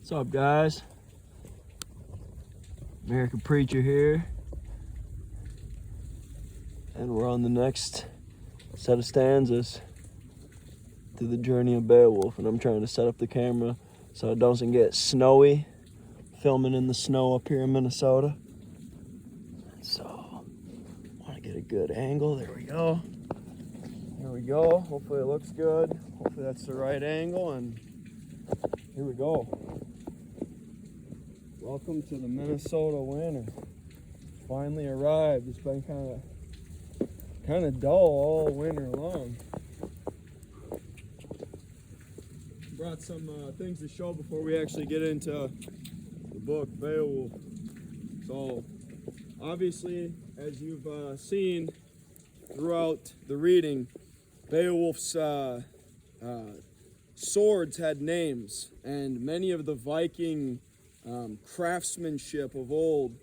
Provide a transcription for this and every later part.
What's up, guys? American Preacher here, and we're on the next set of stanzas through the journey of Beowulf, and I'm trying to set up the camera so it doesn't get snowy, filming in the snow up here in Minnesota. So, I want to get a good angle. There we go. Here we go. Hopefully it looks good. Hopefully that's the right angle, and here we go. Welcome to the Minnesota winter. Finally arrived. It's been kind of dull all winter long. Brought some things to show before we actually get into the book Beowulf. So obviously, as you've seen throughout the reading, Beowulf's swords had names, and many of the Viking craftsmanship of old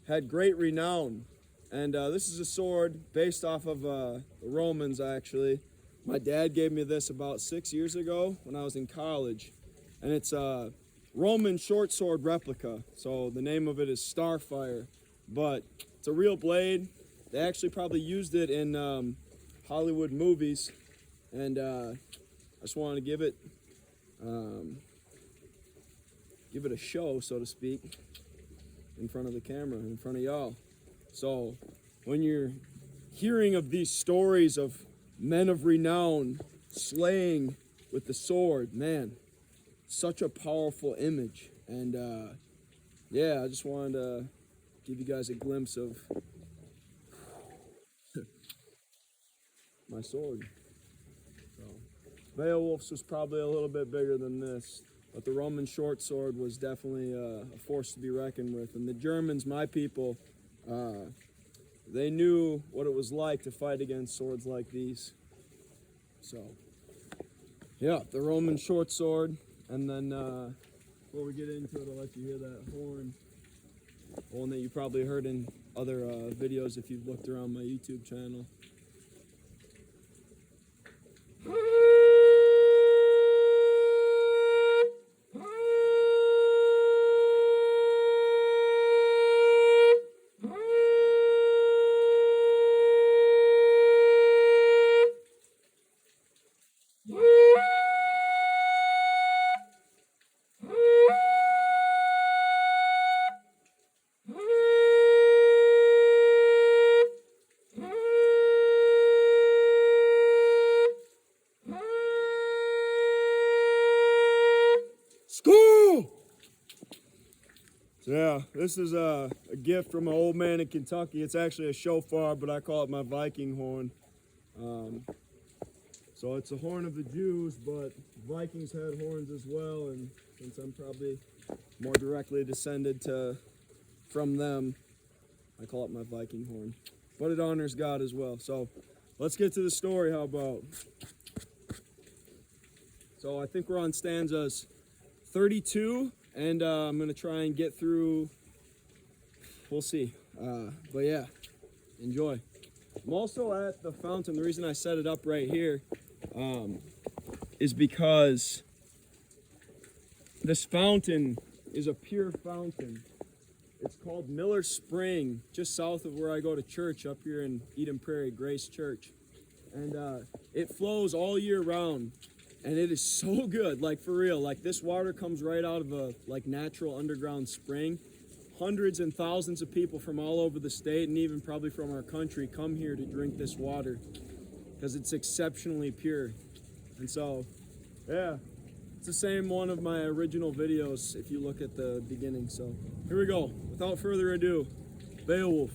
had great renown. And this is a sword based off of the Romans, actually. My dad gave me this about 6 years ago when I was in college, and it's a Roman short sword replica. So the name of it is Starfire, but it's a real blade. They actually probably used it in Hollywood movies, and I just wanted to give it a show, so to speak, in front of the camera, in front of y'all. So when you're hearing of these stories of men of renown slaying with the sword, man, such a powerful image. And yeah, I just wanted to give you guys a glimpse of my sword. So Beowulf's was probably a little bit bigger than this, but the Roman short sword was definitely a force to be reckoned with. And the Germans, my people, they knew what it was like to fight against swords like these. So, yeah, the Roman short sword. And then before we get into it, I'll let you hear that horn. One that you probably heard in other videos if you've looked around my YouTube channel. So yeah, this is a gift from an old man in Kentucky. It's actually a shofar, but I call it my Viking horn. So it's a horn of the Jews, but Vikings had horns as well, and since I'm probably more directly descended from them, I call it my Viking horn. But it honors God as well. So let's get to the story, how about? So I think we're on stanzas 32. And I'm going to try and get through, we'll see. But yeah, enjoy. I'm also at the fountain. The reason I set it up right here is because this fountain is a pure fountain. It's called Miller Spring, just south of where I go to church up here in Eden Prairie, Grace Church. And it flows all year round. And it is so good, like for real. Like this water comes right out of a natural underground spring. Hundreds and thousands of people from all over the state and even probably from our country come here to drink this water because it's exceptionally pure. And so, yeah, it's the same one of my original videos if you look at the beginning. So here we go. Without further ado, Beowulf.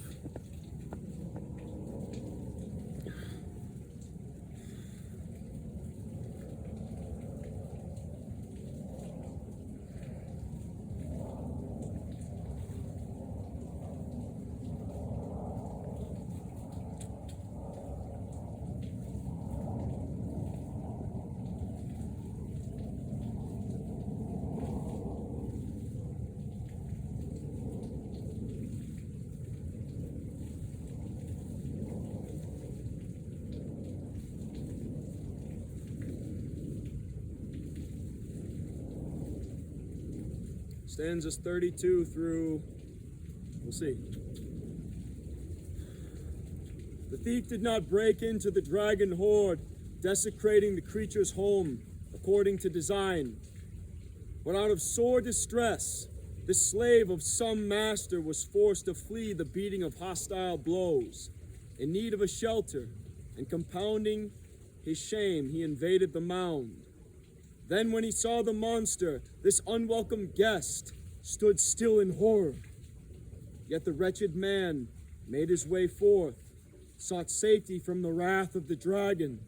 stanzas 32 through, we'll see. The thief did not break into the dragon horde, desecrating the creature's home according to design. But out of sore distress, the slave of some master was forced to flee the beating of hostile blows. In need of a shelter, and compounding his shame, he invaded the mound. Then when he saw the monster, this unwelcome guest stood still in horror. Yet the wretched man made his way forth, sought safety from the wrath of the dragon,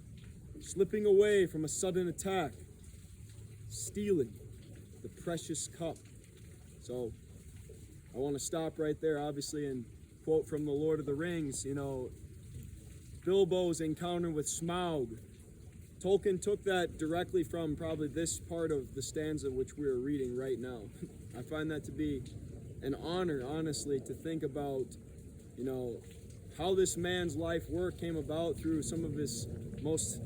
slipping away from a sudden attack, stealing the precious cup. So I want to stop right there, obviously, and quote from the Lord of the Rings, Bilbo's encounter with Smaug. Tolkien took that directly from probably this part of the stanza which we are reading right now. I find that to be an honor, honestly, to think about, how this man's life work came about through some of his most,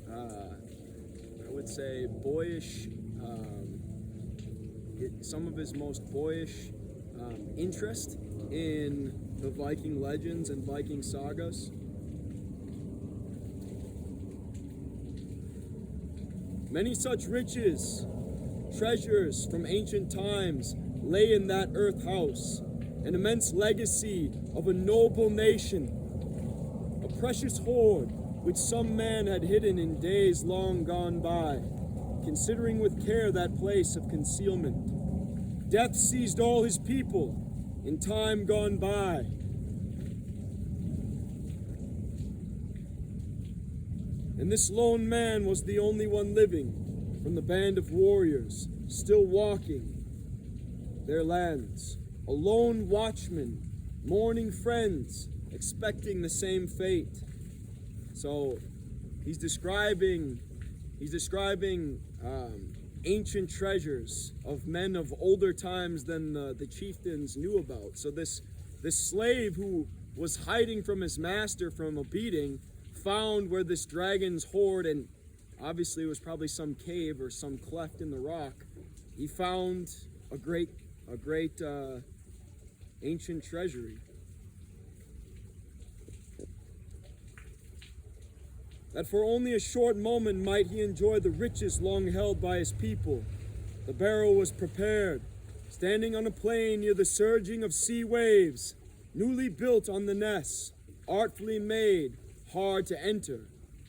I would say boyish, some of his most boyish interest in the Viking legends and Viking sagas. Many such riches, treasures from ancient times lay in that earth house, an immense legacy of a noble nation, a precious hoard which some man had hidden in days long gone by, considering with care that place of concealment. Death seized all his people in time gone by. And this lone man was the only one living from the band of warriors, still walking their lands, a lone watchman, mourning friends, expecting the same fate. So he's describing ancient treasures of men of older times than the chieftains knew about. So this slave who was hiding from his master from a beating found where this dragon's hoard, and obviously it was probably some cave or some cleft in the rock, he found a great ancient treasury. That for only a short moment might he enjoy the riches long held by his people. The barrow was prepared, standing on a plain near the surging of sea waves, newly built on the ness, artfully made, hard to enter.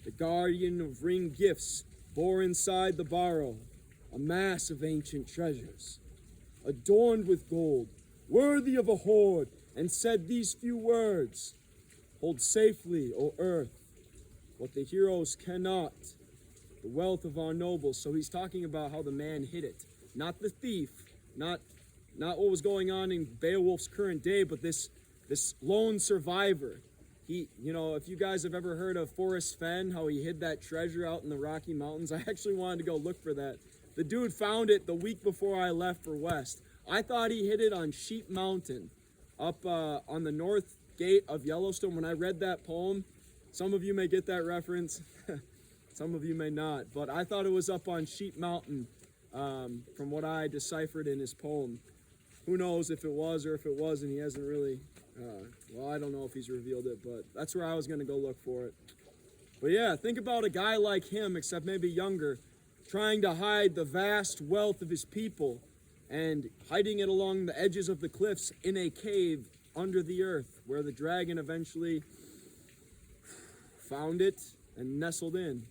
The guardian of ring gifts bore inside the barrow a mass of ancient treasures, adorned with gold, worthy of a hoard, and said these few words: "Hold safely, O earth, what the heroes cannot, the wealth of our nobles." So he's talking about how the man hid it. Not the thief, not what was going on in Beowulf's current day, but this lone survivor. He, if you guys have ever heard of Forrest Fenn, how he hid that treasure out in the Rocky Mountains, I actually wanted to go look for that. The dude found it the week before I left for West. I thought he hid it on Sheep Mountain, up on the north gate of Yellowstone. When I read that poem, some of you may get that reference, some of you may not, but I thought it was up on Sheep Mountain from what I deciphered in his poem. Who knows if it was or if it wasn't. He hasn't really, I don't know if he's revealed it, but that's where I was going to go look for it. But yeah, think about a guy like him, except maybe younger, trying to hide the vast wealth of his people and hiding it along the edges of the cliffs in a cave under the earth where the dragon eventually found it and nestled in.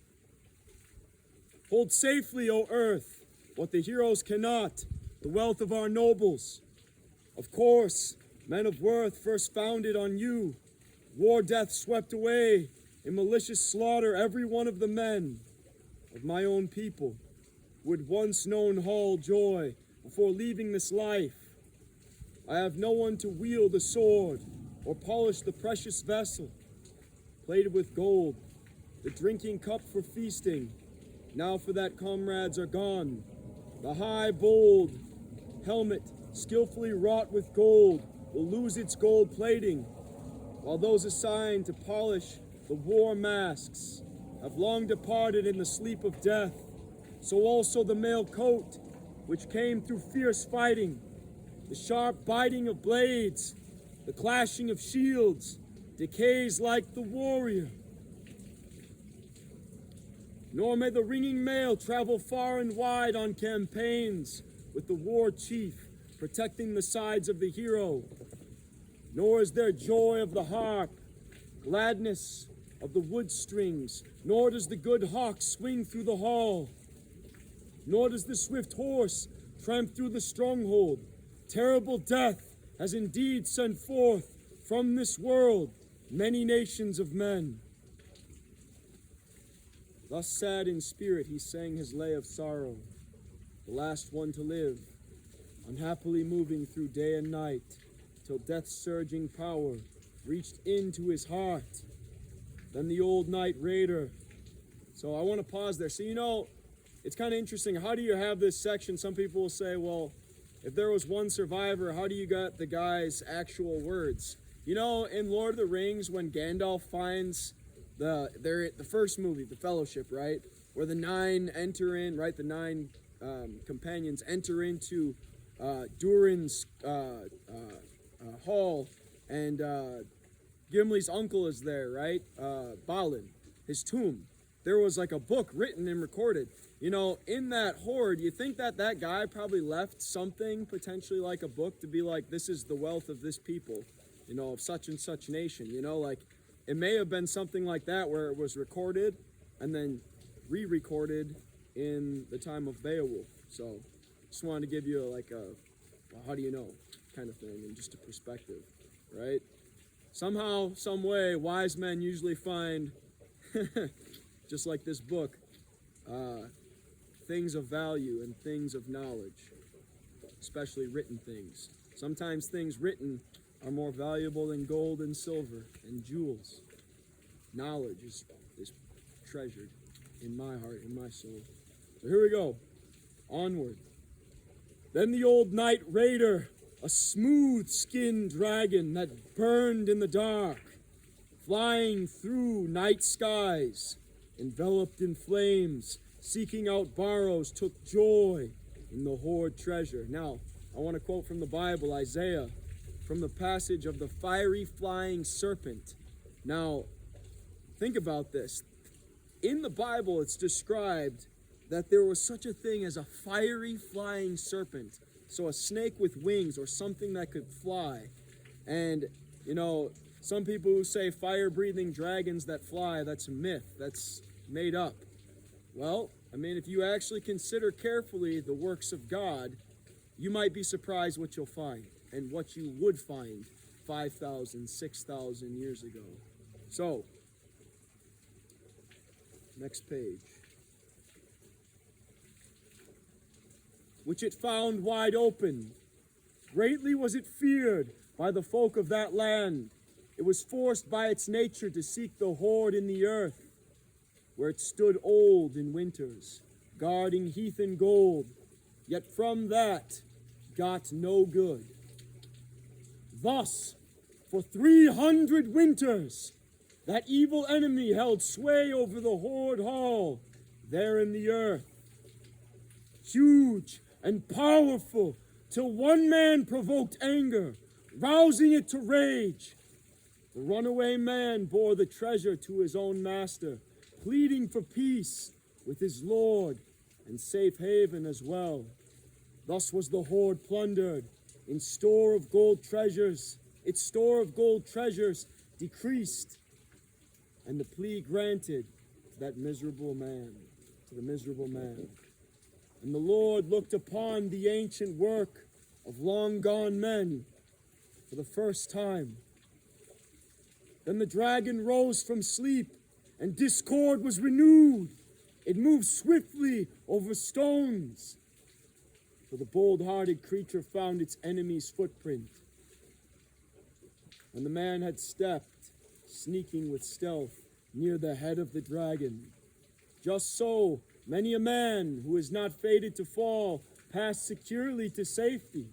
Hold safely, O earth, what the heroes cannot, the wealth of our nobles. Of course, men of worth first founded on you. War death swept away in malicious slaughter every one of the men of my own people who had once known Hall joy before leaving this life. I have no one to wield the sword or polish the precious vessel plated with gold, the drinking cup for feasting. Now for that comrades are gone. The high, bold helmet, skillfully wrought with gold, will lose its gold plating, while those assigned to polish the war masks have long departed in the sleep of death. so also the mail coat, which came through fierce fighting, the sharp biting of blades, the clashing of shields, decays like the warrior. Nor may the ringing mail travel far and wide on campaigns, with the war chief protecting the sides of the hero. Nor is there joy of the harp, gladness of the wood strings, nor does the good hawk swing through the hall, nor does the swift horse tramp through the stronghold. Terrible death has indeed sent forth from this world many nations of men. Thus sad in spirit he sang his lay of sorrow, the last one to live, unhappily moving through day and night, till death's surging power reached into his heart. Then the old night raider. So I want to pause there. So, it's kind of interesting. How do you have this section? Some people will say, well, if there was one survivor, how do you got the guy's actual words? In Lord of the Rings, when Gandalf finds the first movie, The Fellowship, right? Where the nine enter in, right? The nine companions enter into Durin's hall, and Gimli's uncle is there, right? Balin, his tomb. There was like a book written and recorded. In that hoard, you think that guy probably left something potentially like a book to be like, this is the wealth of this people, of such and such nation, like it may have been something like that where it was recorded and then re-recorded in the time of Beowulf. So just wanted to give you like a, well, how do you know kind of thing, and just a perspective, right? Somehow, some way, wise men usually find, just like this book, things of value and things of knowledge, especially written things. Sometimes things written are more valuable than gold and silver and jewels. Knowledge is treasured in my heart, in my soul. So here we go. Onward. Then the old night raider, a smooth-skinned dragon that burned in the dark, flying through night skies, enveloped in flames, seeking out borrows, took joy in the hoard treasure. Now, I want to quote from the Bible, Isaiah, from the passage of the fiery flying serpent. Now, think about this. In the Bible, it's described that there was such a thing as a fiery flying serpent. So a snake with wings or something that could fly. And, some people who say fire-breathing dragons that fly, that's a myth. That's made up. Well, if you actually consider carefully the works of God, you might be surprised what you'll find and what you would find 5,000, 6,000 years ago. So, next page. Which it found wide open. Greatly was it feared by the folk of that land. It was forced by its nature to seek the hoard in the earth, where it stood old in winters, guarding heath and gold, yet from that got no good. Thus, for 300 winters, that evil enemy held sway over the hoard hall, there in the earth. Huge and powerful, till one man provoked anger, rousing it to rage. The runaway man bore the treasure to his own master, pleading for peace with his lord and safe haven as well. Thus was the hoard plundered, its store of gold treasures decreased, and the plea granted to the miserable man. And the Lord looked upon the ancient work of long gone men for the first time. Then the dragon rose from sleep, and discord was renewed. It moved swiftly over stones, for the bold-hearted creature found its enemy's footprint. And the man had stepped, sneaking with stealth, near the head of the dragon. Just so, many a man who is not fated to fall passed securely to safety.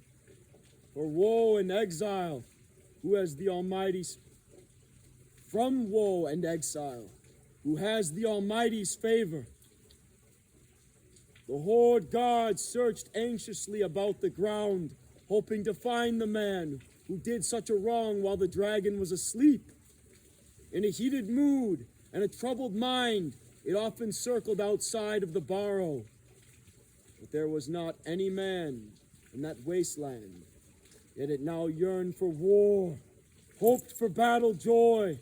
For woe and exile, who has the Almighty's from woe and exile, who has the Almighty's favor. The horde guards searched anxiously about the ground, hoping to find the man who did such a wrong while the dragon was asleep. In a heated mood and a troubled mind, it often circled outside of the barrow. But there was not any man in that wasteland, yet it now yearned for war, hoped for battle joy.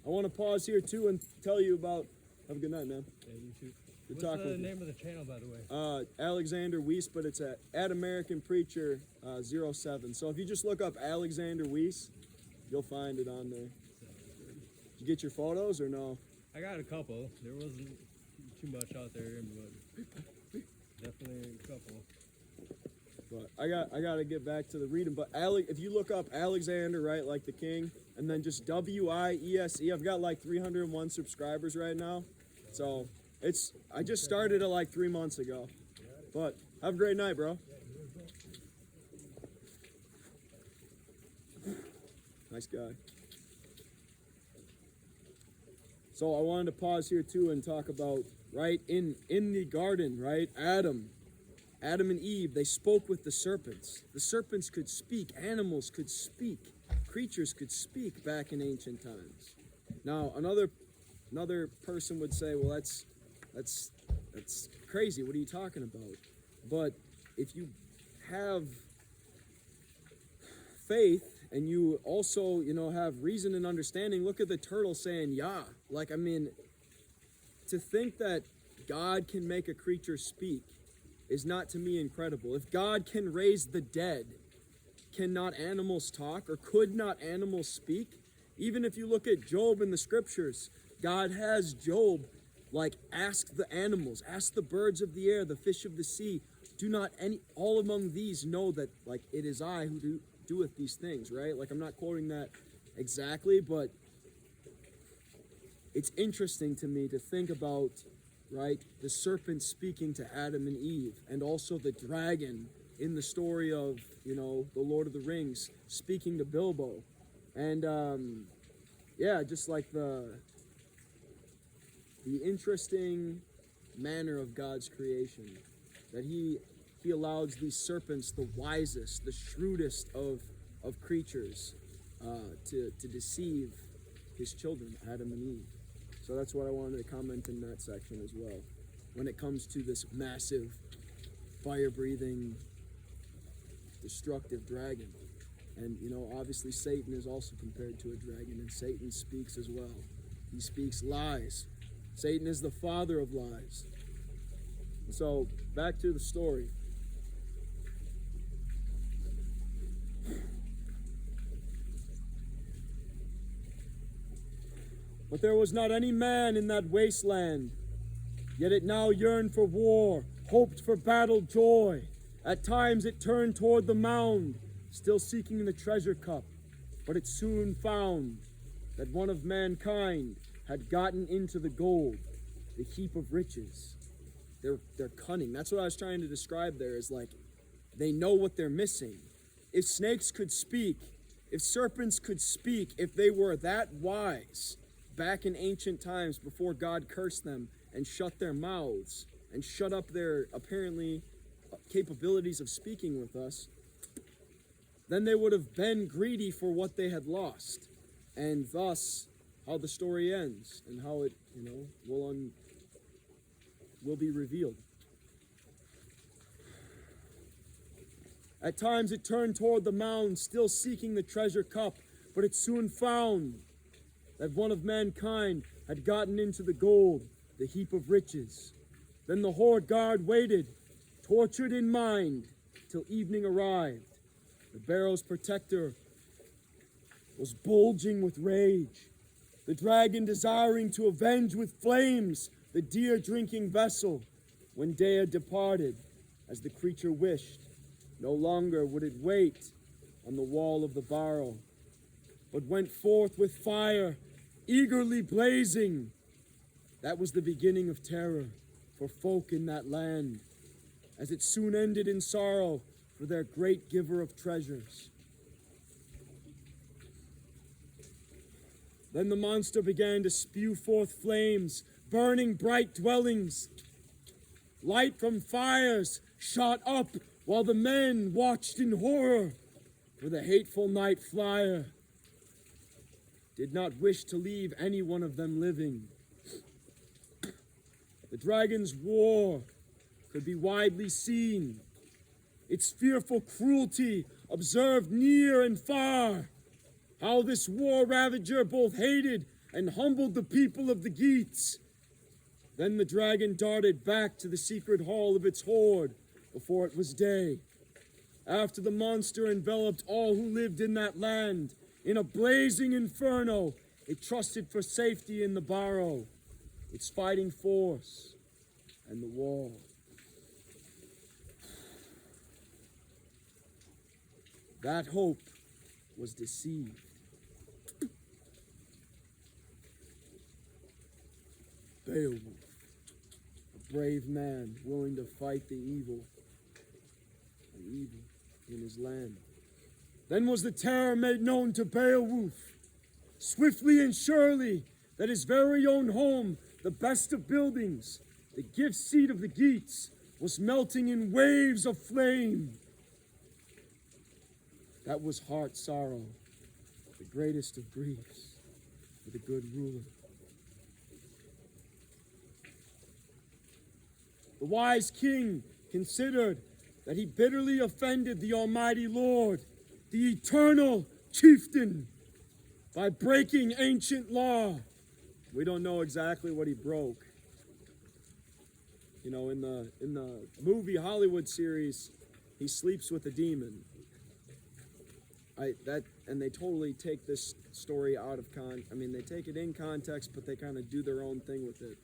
I want to pause here too and tell you about, have a good night, man. Yeah, you too. Good What's talking the with you. name of the channel, by the way? Alexander Weiss, but it's at American Preacher 07. So if you just look up Alexander Weiss, you'll find it on there. Did you get your photos or no? I got a couple. There wasn't too much out there, but definitely a couple. But I got to get back to the reading. But if you look up Alexander, right, like the king, and then just WIESE, I've got like 301 subscribers right now. So I just started it like 3 months ago. But have a great night, bro. Nice guy. So I wanted to pause here too and talk about, right, in the garden, right, Adam and Eve, they spoke with the serpents. The serpents could speak, animals could speak, creatures could speak back in ancient times. Now another person would say, well, that's crazy. What are you talking about? But if you have faith and you also, have reason and understanding, look at the turtle saying, yeah. Like, I mean, to think that God can make a creature speak is not, to me, incredible. If God can raise the dead, cannot animals talk, or could not animals speak? Even if you look at Job in the scriptures, God has Job, like, ask the animals, ask the birds of the air, the fish of the sea, do not all among these know that, like, it is I who doeth these things, right? Like, I'm not quoting that exactly, but it's interesting to me to think about, right, the serpent speaking to Adam and Eve, and also the dragon in the story of, the Lord of the Rings speaking to Bilbo. And, just like the interesting manner of God's creation, that he allows these serpents, the wisest, the shrewdest of creatures, to deceive his children, Adam and Eve. So that's what I wanted to comment in that section as well. When it comes to this massive, fire-breathing, destructive dragon. And, obviously Satan is also compared to a dragon, and Satan speaks as well. He speaks lies. Satan is the father of lies. So, back to the story. But there was not any man in that wasteland, yet it now yearned for war, hoped for battle joy. At times it turned toward the mound, still seeking the treasure cup, but it soon found that one of mankind had gotten into the gold, the heap of riches. They're cunning. That's what I was trying to describe there, is like, they know what they're missing. If snakes could speak, if serpents could speak, if they were that wise back in ancient times before God cursed them and shut their mouths and shut up their apparently capabilities of speaking with us, then they would have been greedy for what they had lost. And thus, how the story ends and how it, will be revealed. At times it turned toward the mound, still seeking the treasure cup, but it soon found that one of mankind had gotten into the gold, the heap of riches. Then the horde guard waited, tortured in mind, till evening arrived. The barrow's protector was bulging with rage, the dragon desiring to avenge with flames the dear drinking vessel. When day had departed, as the creature wished, no longer would it wait on the wall of the barrow, but went forth with fire, eagerly blazing. That was the beginning of terror for folk in that land, as it soon ended in sorrow for their great giver of treasures. Then the monster began to spew forth flames, burning bright dwellings. Light from fires shot up while the men watched in horror, for the hateful night flyer did not wish to leave any one of them living. The dragon's war could be widely seen, its fearful cruelty observed near and far. How this war ravager both hated and humbled the people of the Geats. Then the dragon darted back to the secret hall of its hoard before it was day. After the monster enveloped all who lived in that land, in a blazing inferno, it trusted for safety in the barrow, its fighting force, and the wall. That hope was deceived. Beowulf, a brave man willing to fight the evil in his land. Then was the terror made known to Beowulf, swiftly and surely, that his very own home, the best of buildings, the gift seat of the Geats, was melting in waves of flame. That was heart sorrow, the greatest of griefs for the good ruler. The wise king considered that he bitterly offended the Almighty Lord, the eternal chieftain, by breaking ancient law. We don't know exactly what he broke. You know, in the movie Hollywood series, he sleeps with a demon. And they totally take this story out of they take it in context, but they kind of do their own thing with it.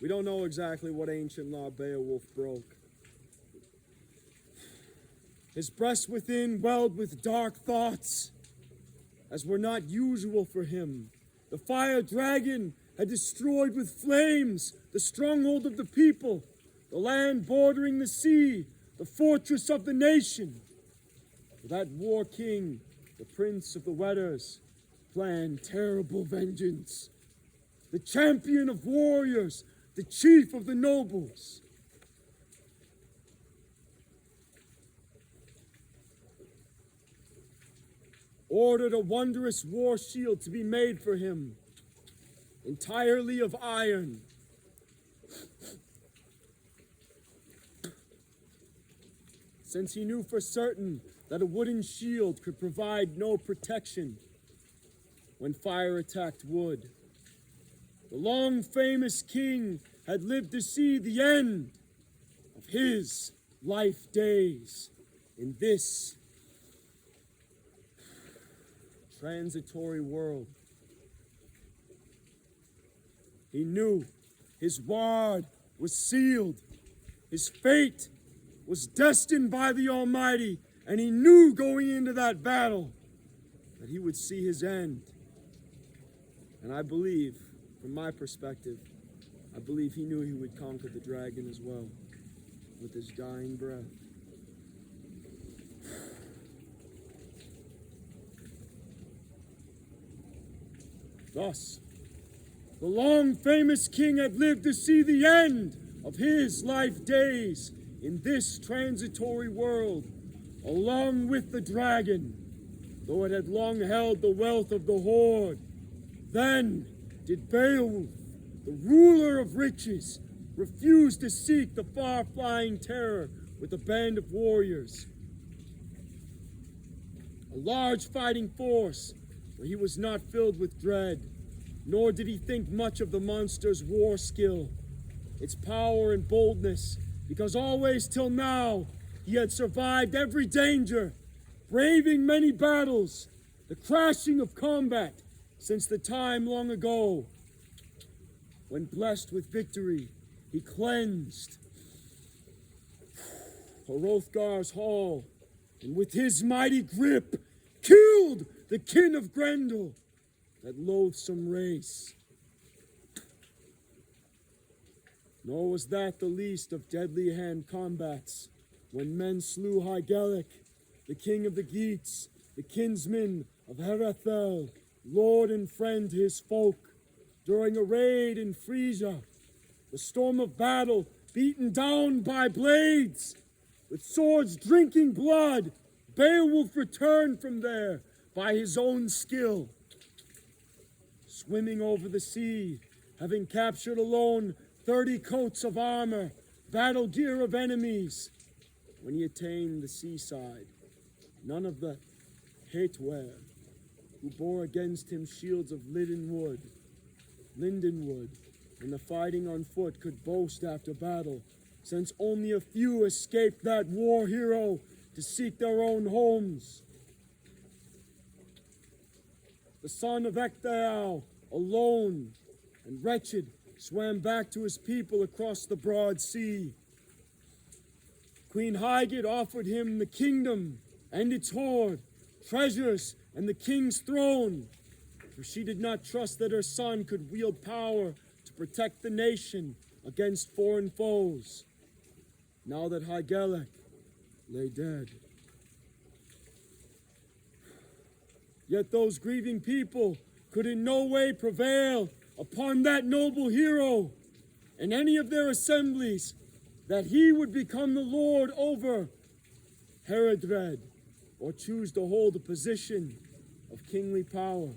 We don't know exactly what ancient law Beowulf broke. His breast within welled with dark thoughts, as were not usual for him. The fire dragon had destroyed with flames the stronghold of the people, the land bordering the sea, the fortress of the nation. For that war king, the prince of the Weders, planned terrible vengeance. The champion of warriors, the chief of the nobles. Ordered a wondrous war shield to be made for him, entirely of iron. Since he knew for certain that a wooden shield could provide no protection when fire attacked wood. The long famous king had lived to see the end of his life days in this transitory world. He knew his ward was sealed. His fate was destined by the Almighty, and he knew going into that battle that he would see his end. And I believe, from my perspective, I believe he knew he would conquer the dragon as well, with his dying breath. Thus, the long famous king had lived to see the end of his life days in this transitory world, along with the dragon, though it had long held the wealth of the horde. Then did Beowulf, the ruler of riches, refuse to seek the far-flying terror with a band of warriors. A large fighting force, where he was not filled with dread, nor did he think much of the monster's war skill, its power and boldness, because always till now he had survived every danger, braving many battles, the crashing of combat, since the time long ago, when blessed with victory, he cleansed Hrothgar's hall, and with his mighty grip, killed the kin of Grendel, that loathsome race. Nor was that the least of deadly hand combats, when men slew Hygelac, the king of the Geats, the kinsman of Herethel, lord and friend to his folk, during a raid in Frisia. The storm of battle beaten down by blades, with swords drinking blood, Beowulf returned from there by his own skill. Swimming over the sea, having captured alone 30 coats of armor, battle gear of enemies, when he attained the seaside, none of the Hatewear, who bore against him shields of lindenwood, and the fighting on foot could boast after battle, since only a few escaped that war hero to seek their own homes. The son of Ecgtheow, alone and wretched, swam back to his people across the broad sea. Queen Hygd offered him the kingdom and its hoard, treasures and the king's throne, for she did not trust that her son could wield power to protect the nation against foreign foes, now that Hygd lay dead. Yet those grieving people could in no way prevail upon that noble hero in any of their assemblies that he would become the lord over Herodred, or choose to hold a position of kingly power.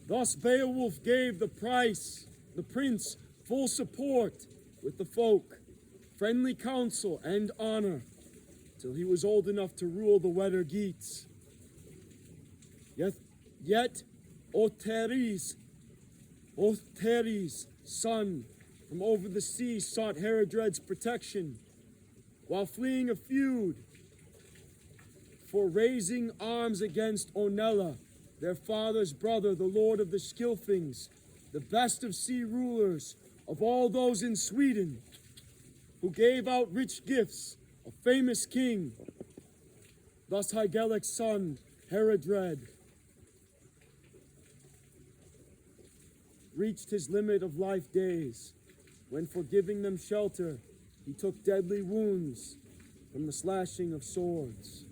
Thus Beowulf gave the prince full support with the folk, friendly counsel and honor, till he was old enough to rule the Wyrd Geats. Yet Ohteri's son from over the sea sought Herodred's protection, while fleeing a feud for raising arms against Onela, their father's brother, the lord of the Skilfings, the best of sea rulers of all those in Sweden, who gave out rich gifts, a famous king. Thus Hygd's son, Herodred, reached his limit of life days, when for giving them shelter, he took deadly wounds from the slashing of swords.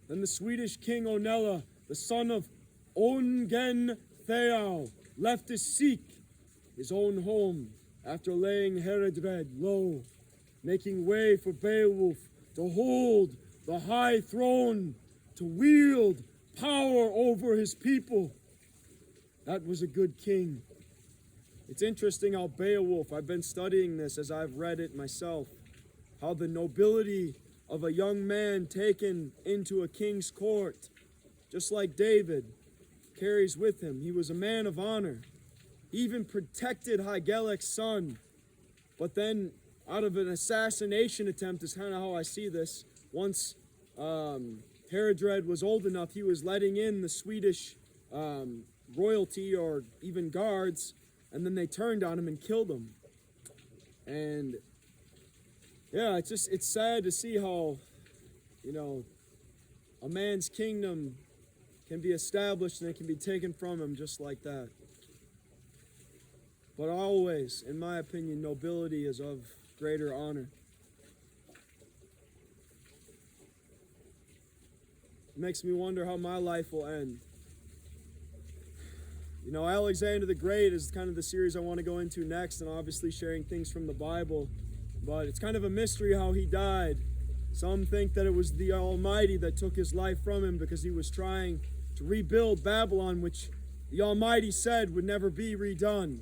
Then the Swedish king Onela, the son of Ongen Theow, left to seek his own home after laying Herodred low, making way for Beowulf to hold the high throne, to wield power over his people. That was a good king. It's interesting how Beowulf, I've been studying this as I've read it myself, how the nobility of a young man taken into a king's court, just like David, carries with him. He was a man of honor. He even protected Hygd's son. But then, out of an assassination attempt, is kind of how I see this. Once Herodred was old enough, he was letting in the Swedish royalty or even guards, and then they turned on him and killed him. And yeah, it's sad to see how, a man's kingdom can be established and it can be taken from him just like that. But always, in my opinion, nobility is of greater honor. It makes me wonder how my life will end. Alexander the Great is kind of the series I want to go into next, and obviously sharing things from the Bible. But it's kind of a mystery how he died. Some think that it was the Almighty that took his life from him because he was trying to rebuild Babylon, which the Almighty said would never be redone.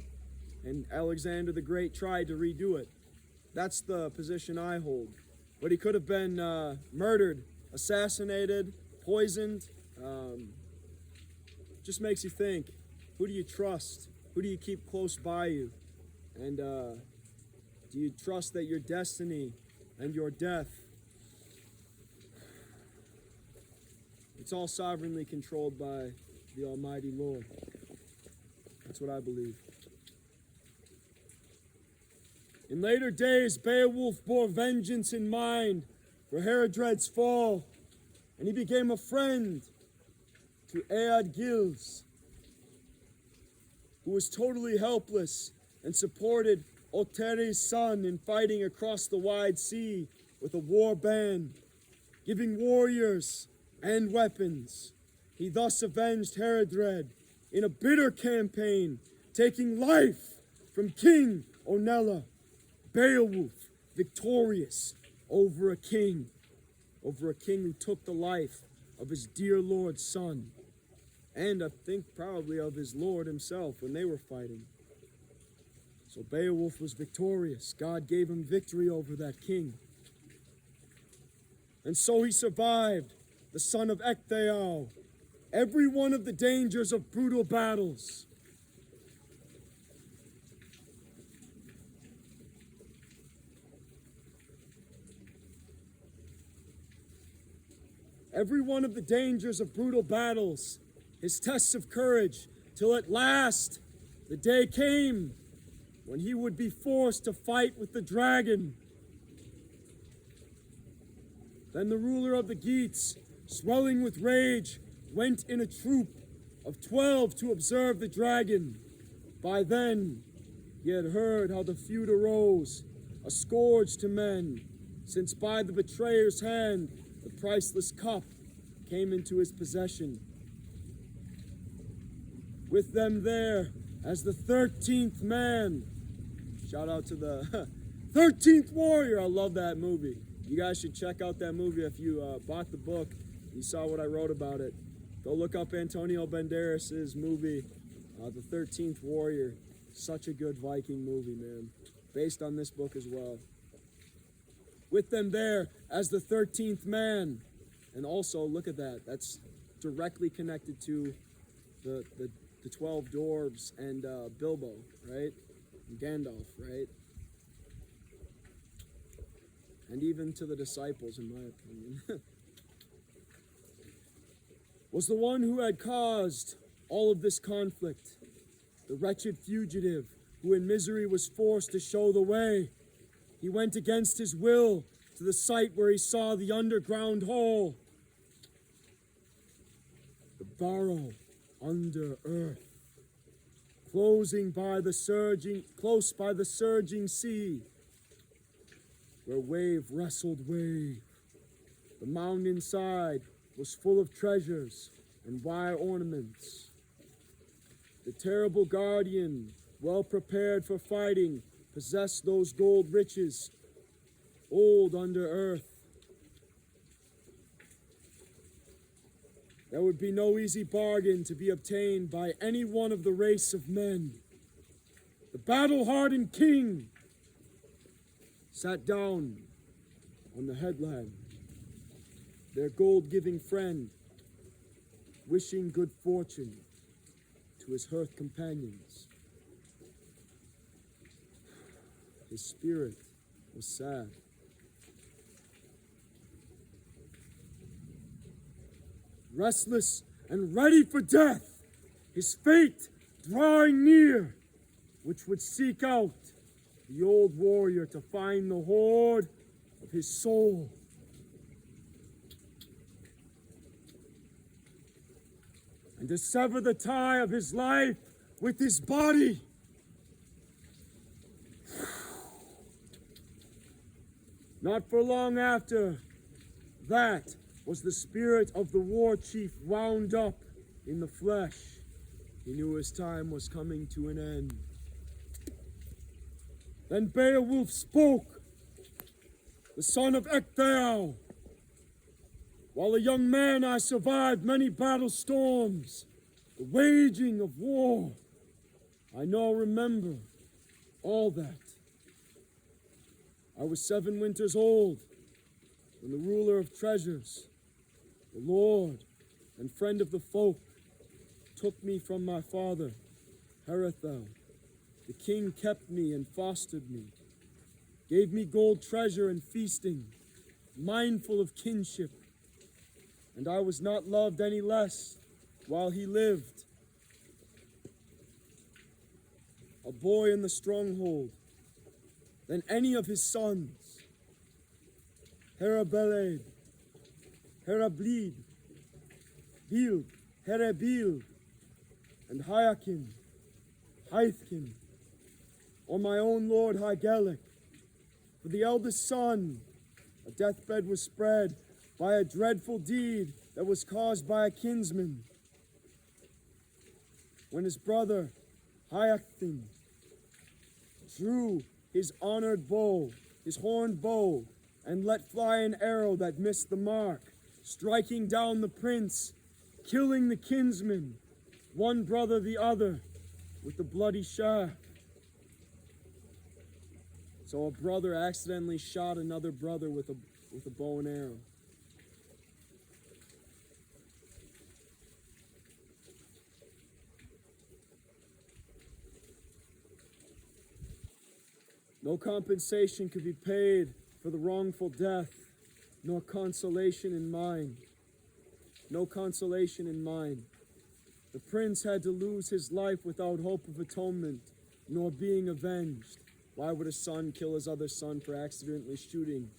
And Alexander the Great tried to redo it. That's the position I hold. But he could have been murdered, assassinated, poisoned. Just makes you think, who do you trust? Who do you keep close by you? And do you trust that your destiny and your death, it's all sovereignly controlled by the Almighty Lord? That's what I believe. In later days, Beowulf bore vengeance in mind for Herodred's fall, and he became a friend to Eadgils, who was totally helpless and supported Ohteri's son in fighting across the wide sea with a war band, giving warriors and weapons. he thus avenged Herodred in a bitter campaign, taking life from King Onella, Beowulf, victorious over a king who took the life of his dear lord's son, and I think probably of his lord himself when they were fighting. So Beowulf was victorious. God gave him victory over that king. And so he survived, the son of Ecgtheow, every one of the dangers of brutal battles. Every one of the dangers of brutal battles, his tests of courage, till at last the day came when he would be forced to fight with the dragon. Then the ruler of the Geats, swelling with rage, went in a troop of 12 to observe the dragon. By then, he had heard how the feud arose, a scourge to men, since by the betrayer's hand the priceless cup came into his possession. With them there, as the 13th man, shout out to the 13th warrior. I love that movie. You guys should check out that movie if you bought the book. You saw what I wrote about it. Go look up Antonio Banderas' movie, The 13th Warrior. Such a good Viking movie, man. Based on this book as well. With them there as the 13th man. And also, look at that. That's directly connected to the 12 dwarves and Bilbo, right? And Gandalf, right? And even to the disciples, in my opinion. Was the one who had caused all of this conflict, the wretched fugitive who in misery was forced to show the way. He went against his will to the site where he saw the underground hole, the burrow under earth, close by the surging sea, where wave wrestled wave. The mound inside was full of treasures and wire ornaments. The terrible guardian, well prepared for fighting, possessed those gold riches, old under earth. There would be no easy bargain to be obtained by any one of the race of men. The battle-hardened king sat down on the headland, their gold-giving friend, wishing good fortune to his hearth companions. His spirit was sad. Restless and ready for death, his fate drawing near, which would seek out the old warrior to find the hoard of his soul. And to sever the tie of his life with his body. Not for long after that was the spirit of the war chief wound up in the flesh. He knew his time was coming to an end. Then Beowulf spoke, the son of Ecgtheow. While a young man, I survived many battle storms, the waging of war. I now remember all that. I was 7 winters old when the ruler of treasures, the Lord and friend of the folk, took me from my father, Herethel. The king kept me and fostered me, gave me gold treasure and feasting, mindful of kinship. And I was not loved any less while he lived. A boy in the stronghold than any of his sons. Herabeled, Herablid, Bil, Herebil, and Hyakin, Hythkin, or my own lord Hygelic. For the eldest son, a deathbed was spread by a dreadful deed that was caused by a kinsman, when his brother Hyacinth drew his honored bow, his horned bow, and let fly an arrow that missed the mark, striking down the prince, killing the kinsman, one brother the other, with the bloody shaft. So a brother accidentally shot another brother with a bow and arrow. No compensation could be paid for the wrongful death, nor consolation in mind. No consolation in mind. The prince had to lose his life without hope of atonement, nor being avenged. Why would a son kill his other son for accidentally shooting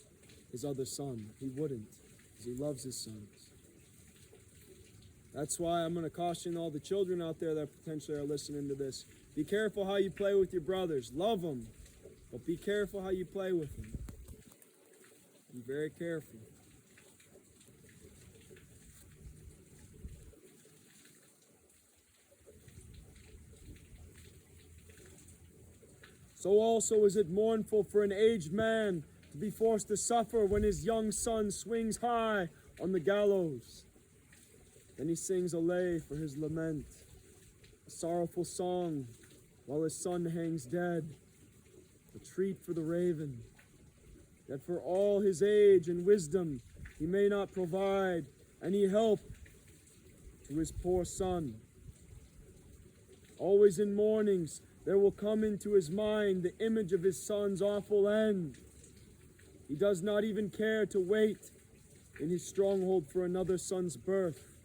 his other son? He wouldn't, because he loves his sons. That's why I'm going to caution all the children out there that potentially are listening to this. Be careful how you play with your brothers. Love them, but be careful how you play with them. Be very careful. So also is it mournful for an aged man to be forced to suffer when his young son swings high on the gallows. Then he sings a lay for his lament, a sorrowful song while his son hangs dead, a treat for the raven, that for all his age and wisdom he may not provide any help to his poor son. Always in mornings there will come into his mind the image of his son's awful end. He does not even care to wait in his stronghold for another son's birth,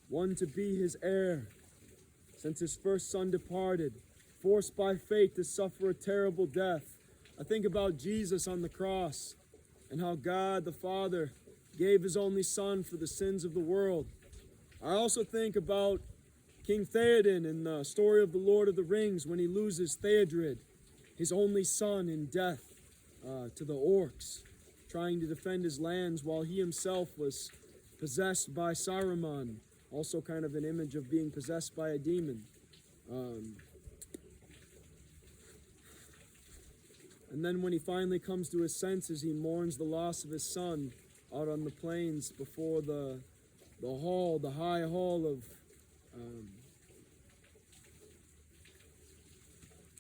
one to be his heir, since his first son departed, forced by fate to suffer a terrible death. I think about Jesus on the cross and how God the Father gave his only son for the sins of the world. I also think about King Theoden in the story of the Lord of the Rings when he loses Theodred, his only son, in death to the orcs, trying to defend his lands while he himself was possessed by Saruman, also kind of an image of being possessed by a demon. And then when he finally comes to his senses, he mourns the loss of his son out on the plains before the high hall of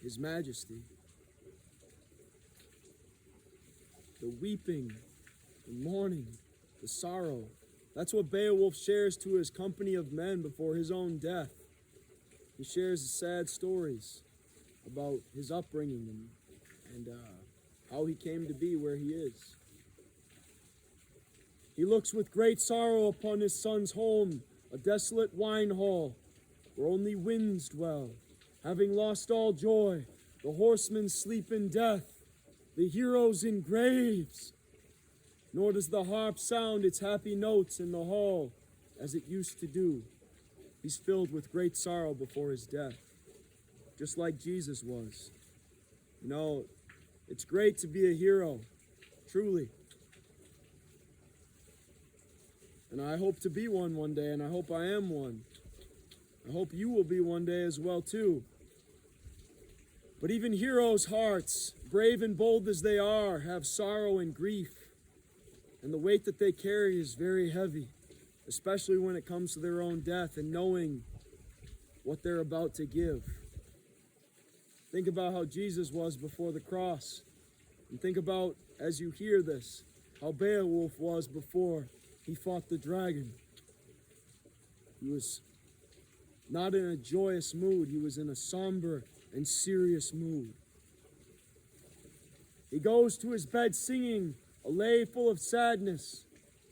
His Majesty. The weeping, the mourning, the sorrow. That's what Beowulf shares to his company of men before his own death. He shares the sad stories about his upbringing and how he came to be where he is. He looks with great sorrow upon his son's home, a desolate wine hall, where only winds dwell. Having lost all joy, the horsemen sleep in death, the heroes in graves. Nor does the harp sound its happy notes in the hall as it used to do. He's filled with great sorrow before his death, just like Jesus was. You know, it's great to be a hero, truly. And I hope to be one day, and I hope I am one. I hope you will be one day as well, too. But even heroes' hearts, brave and bold as they are, have sorrow and grief. And the weight that they carry is very heavy, especially when it comes to their own death and knowing what they're about to give. Think about how Jesus was before the cross. And think about, as you hear this, how Beowulf was before he fought the dragon. He was not in a joyous mood. He was in a somber and serious mood. He goes to his bed singing a lay full of sadness,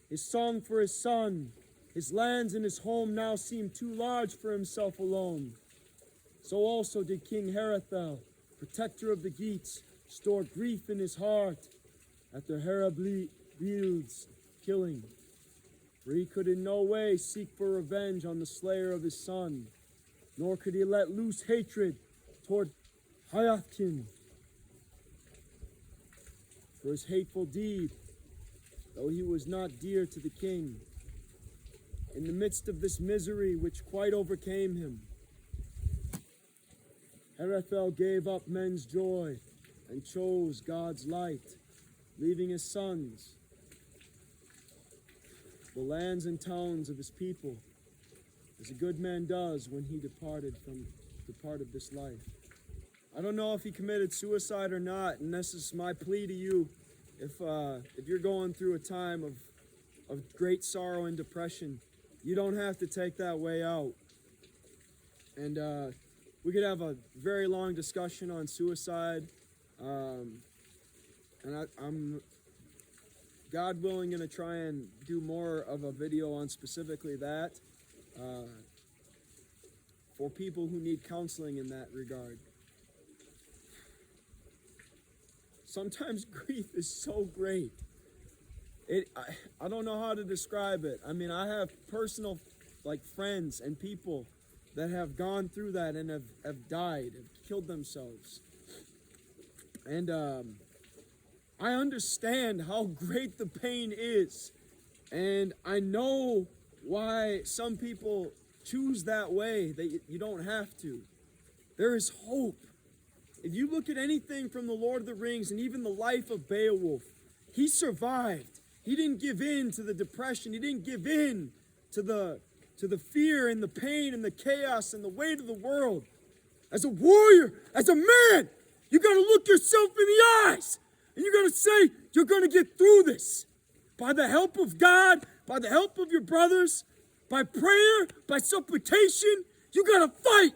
his song for his son. His lands and his home now seem too large for himself alone. So also did King Herethel, protector of the Geats, store grief in his heart at the Herebeald's killing. For he could in no way seek for revenge on the slayer of his son, nor could he let loose hatred toward Hyacinth for his hateful deed, though he was not dear to the king. in the midst of this misery which quite overcame him. Herethel gave up men's joy and chose God's light, leaving his sons, the lands and towns of his people, as a good man does when he departed this life. I don't know if he committed suicide or not, and this is my plea to you. If you're going through a time of great sorrow and depression, you don't have to take that way out. And we could have a very long discussion on suicide. And I'm, God willing, going to try and do more of a video on specifically that for people who need counseling in that regard. Sometimes grief is so great. I don't know how to describe it. I mean, I have personal friends and people that have gone through that and have died, have killed themselves. And I understand how great the pain is. And I know why some people choose that way, that you don't have to. There is hope. If you look at anything from the Lord of the Rings and even the life of Beowulf, he survived. He didn't give in to the depression. He didn't give in to the fear and the pain and the chaos and the weight of the world. As a warrior, as a man, you got to look yourself in the eyes and you got to say, you're going to get through this. By the help of God, by the help of your brothers, by prayer, by supplication, you got to fight.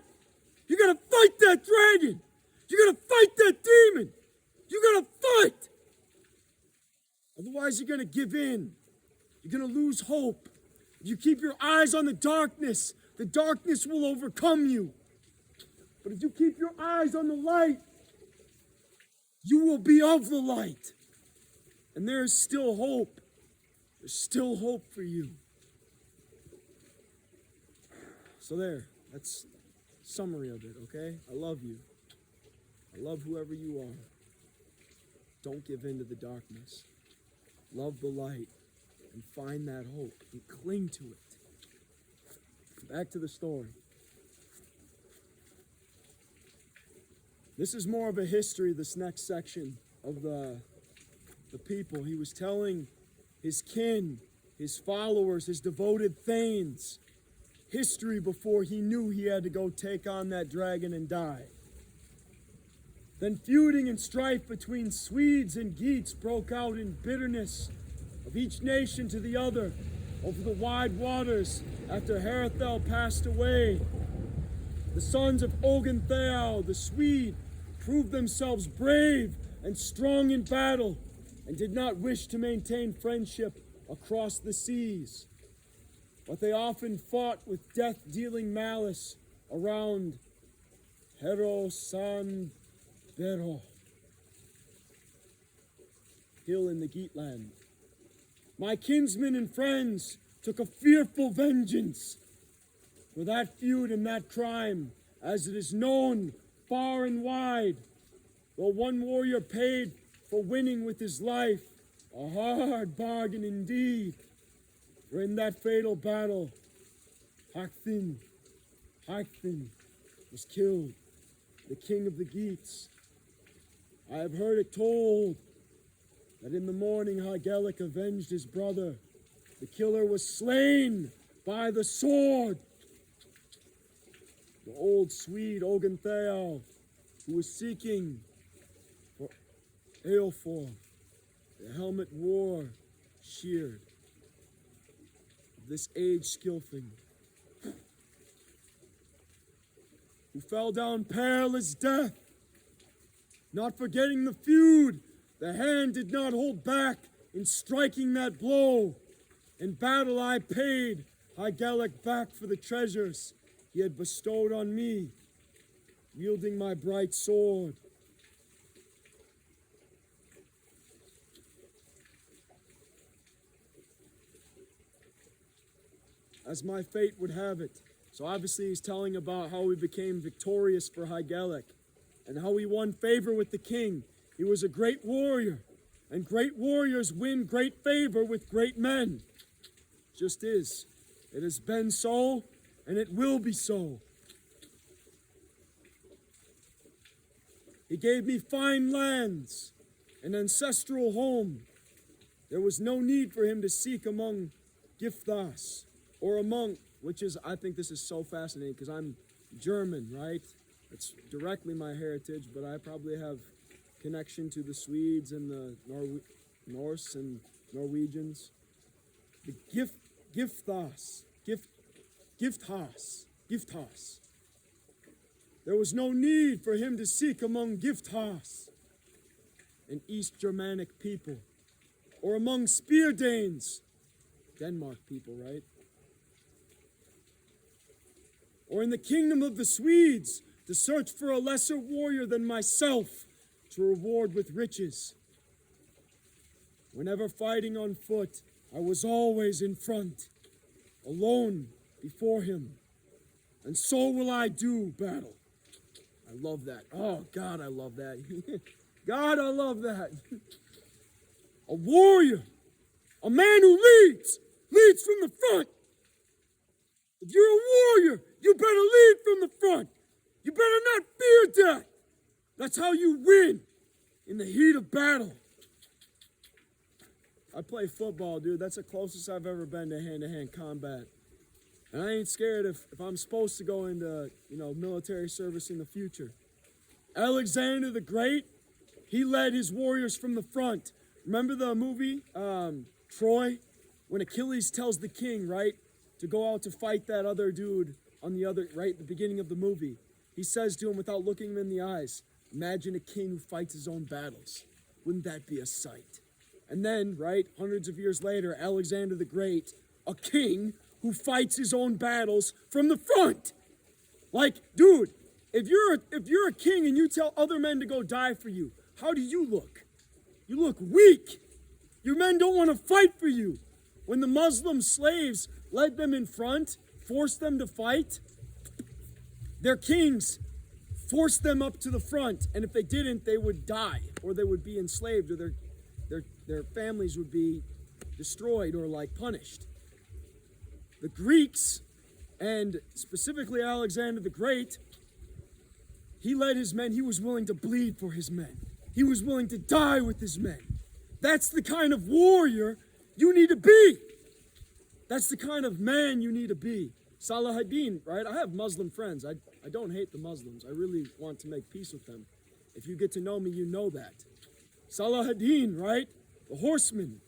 You got to fight that dragon. You got to fight that demon. You got to fight. Otherwise, you're going to give in. You're going to lose hope. If you keep your eyes on the darkness will overcome you. But if you keep your eyes on the light, you will be of the light. And there is still hope. There's still hope for you. So there, that's a summary of it, okay? I love you. I love whoever you are. Don't give in to the darkness. Love the light and find that hope and cling to it. Back to the story. This is more of a history, this next section of the people. He was telling his kin, his followers, his devoted thanes, history before he knew he had to go take on that dragon and die. Then feuding and strife between Swedes and Geats broke out in bitterness of each nation to the other over the wide waters after Herethel passed away. The sons of Oguntheow, the Swede, proved themselves brave and strong in battle and did not wish to maintain friendship across the seas. But they often fought with death-dealing malice around Herosan Bero hill in the Geatland. My kinsmen and friends took a fearful vengeance for that feud and that crime, as it is known far and wide. Though one warrior paid for winning with his life, a hard bargain indeed. For in that fatal battle, Hakthin was killed, the king of the Geats. I have heard it told that in the morning Hygelac avenged his brother. The killer was slain by the sword. The old Swede Oguntheow, who was seeking for Eofor, the helmet wore sheared. This aged Skilfing, who fell down pale as death, not forgetting the feud, the hand did not hold back in striking that blow. In battle I paid Hygelac back for the treasures he had bestowed on me, wielding my bright sword. As my fate would have it. So obviously he's telling about how he became victorious for Hygelac and how he won favor with the king. He was a great warrior, and great warriors win great favor with great men. Just is. It has been so, and it will be so. He gave me fine lands, an ancestral home. There was no need for him to seek among Gifthas, or among, which is, I think this is so fascinating, because I'm German, right? It's directly my heritage, but I probably have connection to the Swedes and the Norse and Norwegians. The Gifthas. There was no need for him to seek among Gifthas, an East Germanic people, or among Speardanes, Denmark people, right? Or in the kingdom of the Swedes, to search for a lesser warrior than myself to reward with riches. Whenever fighting on foot, I was always in front, alone before him. And so will I do battle. I love that. Oh, God, I love that. God, I love that. A warrior, a man who leads from the front. If you're a warrior, you better lead from the front. You better not fear death. That's how you win in the heat of battle. I play football, dude. That's the closest I've ever been to hand-to-hand combat. And I ain't scared if I'm supposed to go into, military service in the future. Alexander the Great, he led his warriors from the front. Remember the movie, Troy? When Achilles tells the king, right, to go out to fight that other dude on the other, right, at the beginning of the movie. He says to him without looking him in the eyes, imagine a king who fights his own battles. Wouldn't that be a sight? And then, right, hundreds of years later, Alexander the Great, a king who fights his own battles from the front. Like, dude, if you're a king and you tell other men to go die for you, how do you look? You look weak. Your men don't want to fight for you. When the Muslim slaves led them in front, forced them to fight, their kings forced them up to the front, and if they didn't, they would die, or they would be enslaved, or their families would be destroyed or punished. The Greeks, and specifically Alexander the Great, he led his men. He was willing to bleed for his men. He was willing to die with his men. That's the kind of warrior you need to be. That's the kind of man you need to be. Salahuddin, right? I have Muslim friends. I don't hate the Muslims. I really want to make peace with them. If you get to know me, you know that. Salahuddin, right? The horseman.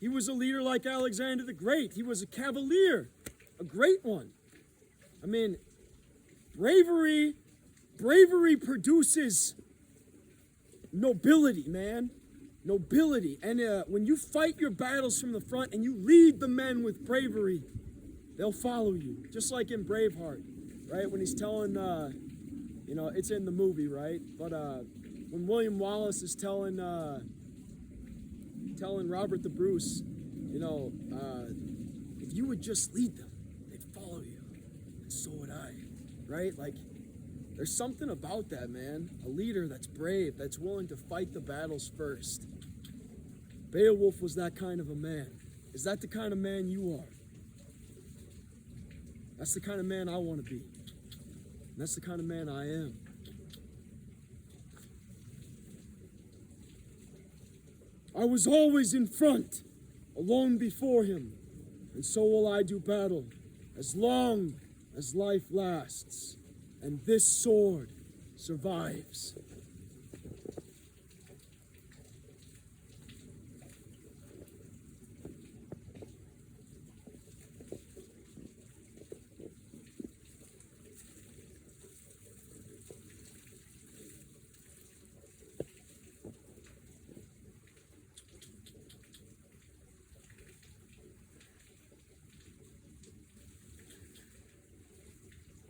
He was a leader like Alexander the Great. He was a cavalier, a great one. I mean, bravery produces nobility, man. Nobility. And when you fight your battles from the front and you lead the men with bravery, they'll follow you. Just like in Braveheart, right? When he's telling, it's in the movie, right? But when William Wallace is telling Robert the Bruce, if you would just lead them, they'd follow you. And so would I, right? There's something about that, man. A leader that's brave, that's willing to fight the battles first. Beowulf was that kind of a man. Is that the kind of man you are? That's the kind of man I want to be. And that's the kind of man I am. I was always in front, alone before him, and so will I do battle, as long as life lasts, and this sword survives.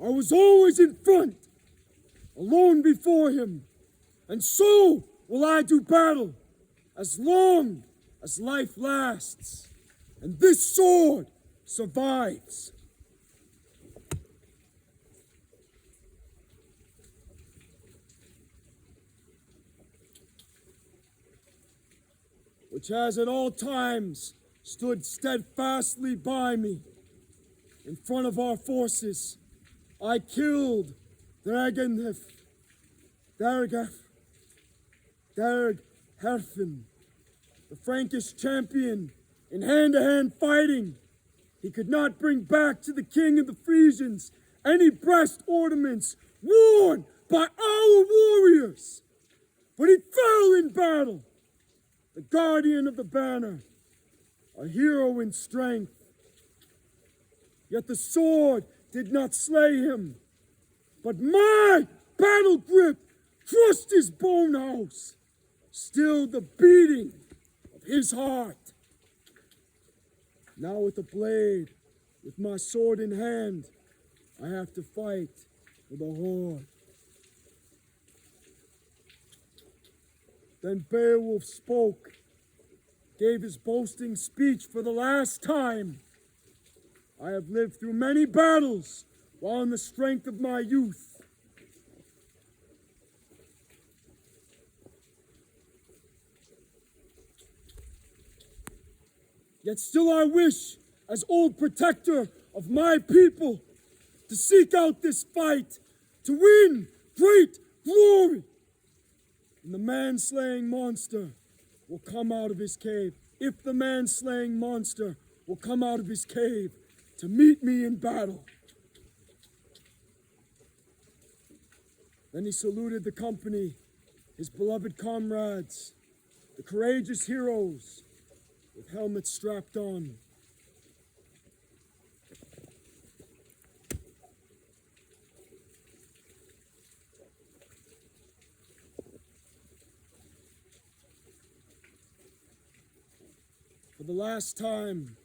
I was always in front, alone before him, and so will I do battle, as long as life lasts, and this sword survives. Which has at all times stood steadfastly by me, in front of our forces. I killed Dergherfen, the Frankish champion, in hand-to-hand fighting. He could not bring back to the king of the Frisians any breast ornaments worn by our warriors, but he fell in battle, the guardian of the banner, a hero in strength. Yet the sword did not slay him, but my battle grip crushed his bone house, stilled the beating of his heart. Now with the blade, with my sword in hand, I have to fight for the horde. Then Beowulf spoke, gave his boasting speech for the last time. I have lived through many battles while in the strength of my youth. Yet still I wish, as old protector of my people, to seek out this fight, to win great glory. And the man-slaying monster will come out of his cave. If the man-slaying monster will come out of his cave to meet me in battle. Then he saluted the company, his beloved comrades, the courageous heroes, with helmets strapped on. For the last time,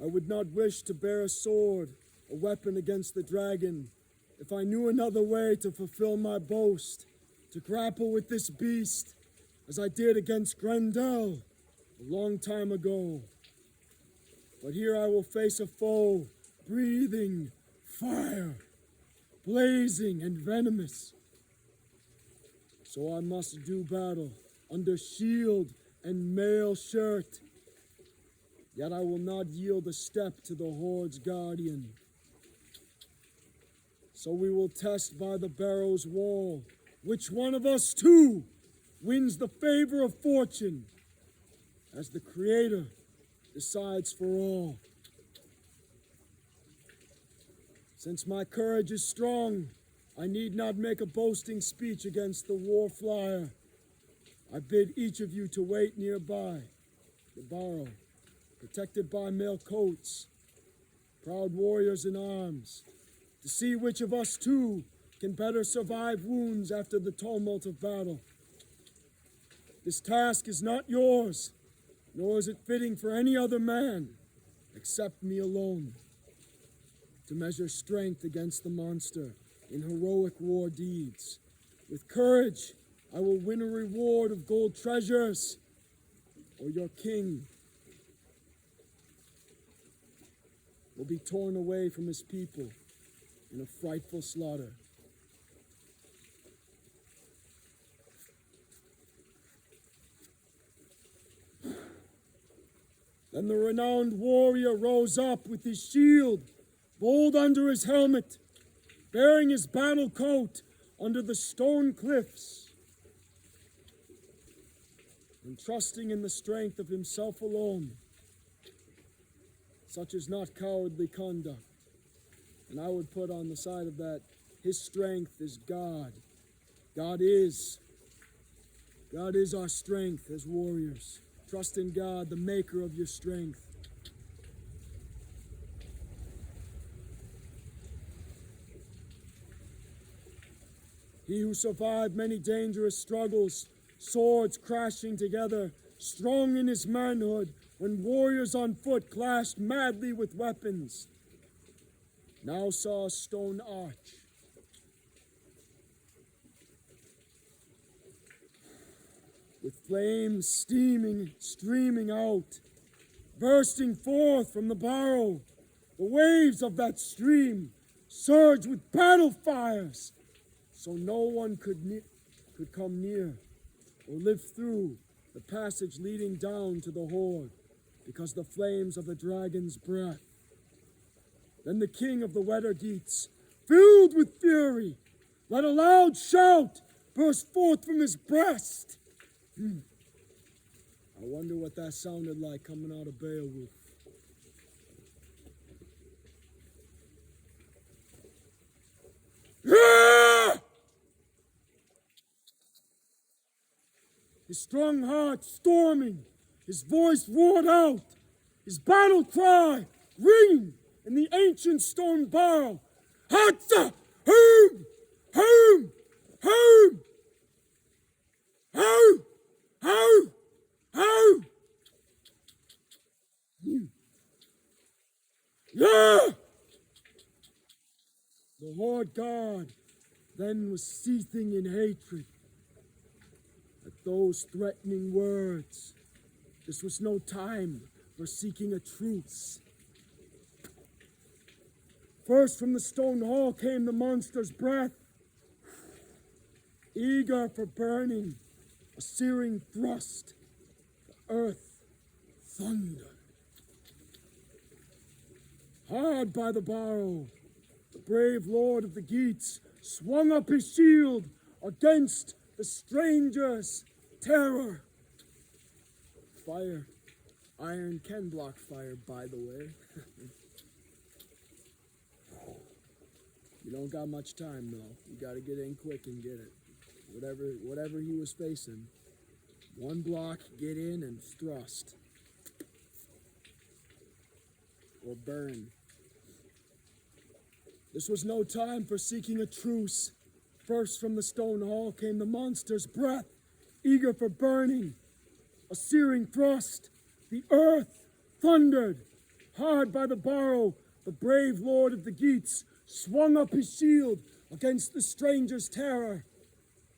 I would not wish to bear a sword, a weapon against the dragon, if I knew another way to fulfill my boast, to grapple with this beast, as I did against Grendel a long time ago. But here I will face a foe, breathing fire, blazing and venomous. So I must do battle under shield and mail shirt. Yet I will not yield a step to the horde's guardian. So we will test by the barrow's wall which one of us two wins the favor of fortune, as the Creator decides for all. Since my courage is strong, I need not make a boasting speech against the war flyer. I bid each of you to wait nearby, the barrow, protected by mail coats, proud warriors in arms, to see which of us two can better survive wounds after the tumult of battle. This task is not yours, nor is it fitting for any other man, except me alone, to measure strength against the monster in heroic war deeds. With courage, I will win a reward of gold treasures, or your king will be torn away from his people in a frightful slaughter. Then the renowned warrior rose up with his shield, bold under his helmet, bearing his battle coat under the stone cliffs, and trusting in the strength of himself alone. Such is not cowardly conduct. And I would put on the side of that, his strength is God. God is our strength as warriors. Trust in God, the maker of your strength. He who survived many dangerous struggles, swords crashing together, strong in his manhood, when warriors on foot clashed madly with weapons, now saw a stone arch. With flames streaming out, bursting forth from the barrow, the waves of that stream surged with battle fires, so no one could come near or live through the passage leading down to the hoard, because the flames of the dragon's breath. Then the king of the Wyrd Geats, filled with fury, let a loud shout burst forth from his breast. I wonder what that sounded like coming out of Beowulf. His strong heart storming, his voice roared out, his battle cry ringing in the ancient stone barrow. Hatsa! Home! Home! Home! Home! Home! Home! Yeah! The Lord God then was seething in hatred at those threatening words. This was no time for seeking a truce. First from the stone hall came the monster's breath, eager for burning, a searing thrust. The earth thundered. Hard by the barrow, the brave lord of the Geats swung up his shield against the stranger's terror. Fire. Iron can block fire, by the way. You don't got much time, though. You gotta get in quick and get it. Whatever he was facing. One block, get in and thrust. Or burn. This was no time for seeking a truce. First from the stone hall came the monster's breath, eager for burning. A searing thrust. The earth thundered. Hard by the barrow, the brave lord of the Geats swung up his shield against the stranger's terror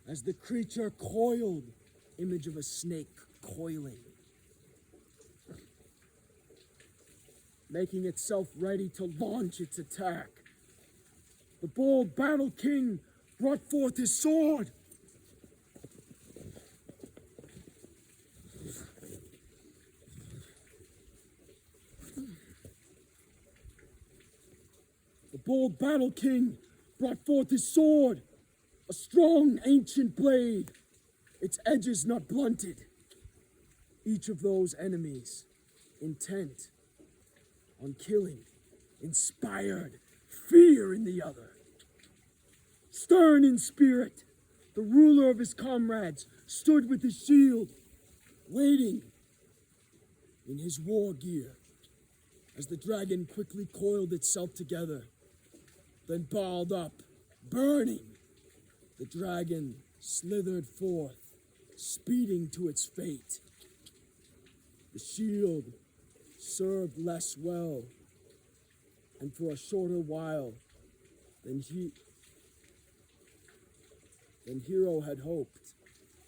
as the creature coiled, image of a snake coiling, making itself ready to launch its attack. The bold battle king brought forth his sword. The bold battle king brought forth his sword, a strong ancient blade, its edges not blunted. Each of those enemies intent on killing, inspired fear in the other. Stern in spirit, the ruler of his comrades stood with his shield, waiting in his war gear as the dragon quickly coiled itself together, then balled up, burning. The dragon slithered forth, speeding to its fate. The shield served less well, and for a shorter while than Hero had hoped,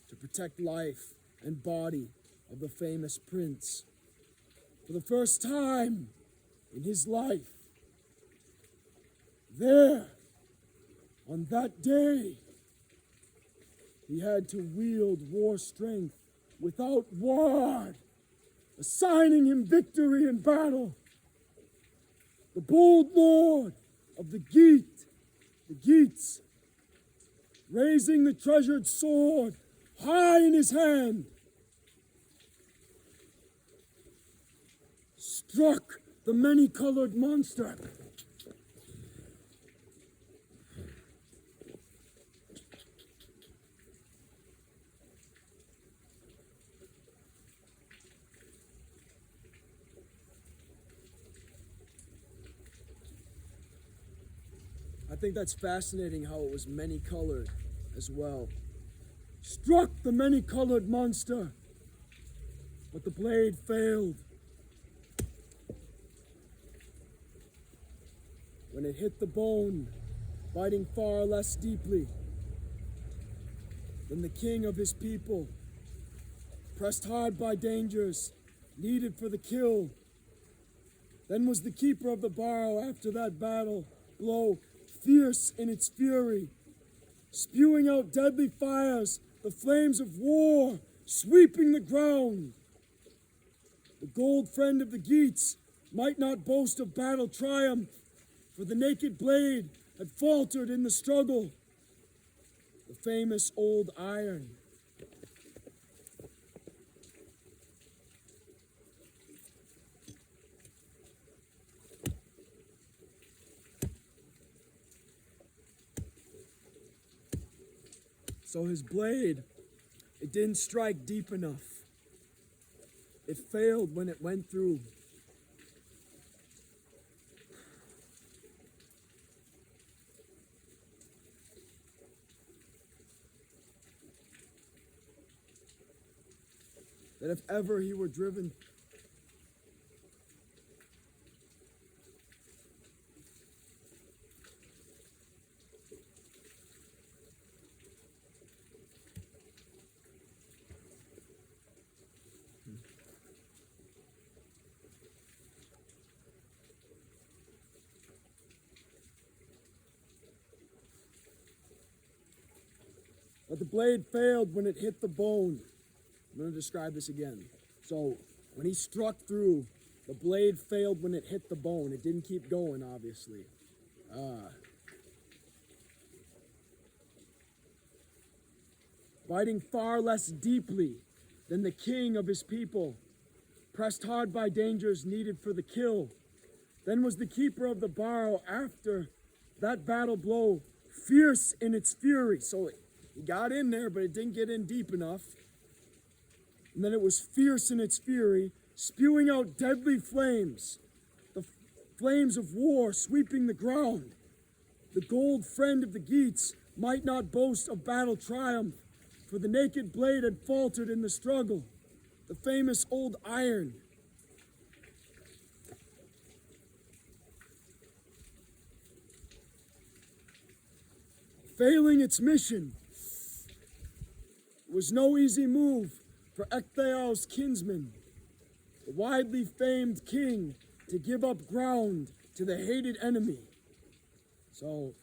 to protect life and body of the famous prince. For the first time in his life, there, on that day, he had to wield war strength without Wyrd, assigning him victory in battle. The bold lord of the Geats, raising the treasured sword high in his hand, struck the many-colored monster. I think that's fascinating how it was many-colored as well. Struck the many-colored monster, but the blade failed. When it hit the bone, biting far less deeply than the king of his people, pressed hard by dangers, needed for the kill. Then was the keeper of the barrow after that battle blow, fierce in its fury, spewing out deadly fires, the flames of war sweeping the ground. The gold friend of the Geats might not boast of battle triumph, for the naked blade had faltered in the struggle. The famous old iron. So his blade, it didn't strike deep enough. It failed when it went through. That if ever he were driven But the blade failed when it hit the bone. I'm going to describe this again. So, when he struck through, the blade failed when it hit the bone. It didn't keep going, obviously. Biting far less deeply than the king of his people, pressed hard by dangers needed for the kill. Then was the keeper of the barrow after that battle blow, fierce in its fury. So he got in there, but it didn't get in deep enough. And then it was fierce in its fury, spewing out deadly flames, the flames of war sweeping the ground. The gold friend of the Geats might not boast of battle triumph, for the naked blade had faltered in the struggle. The famous old iron. Failing its mission, it was no easy move for Ecgtheow's kinsman, the widely famed king, to give up ground to the hated enemy. So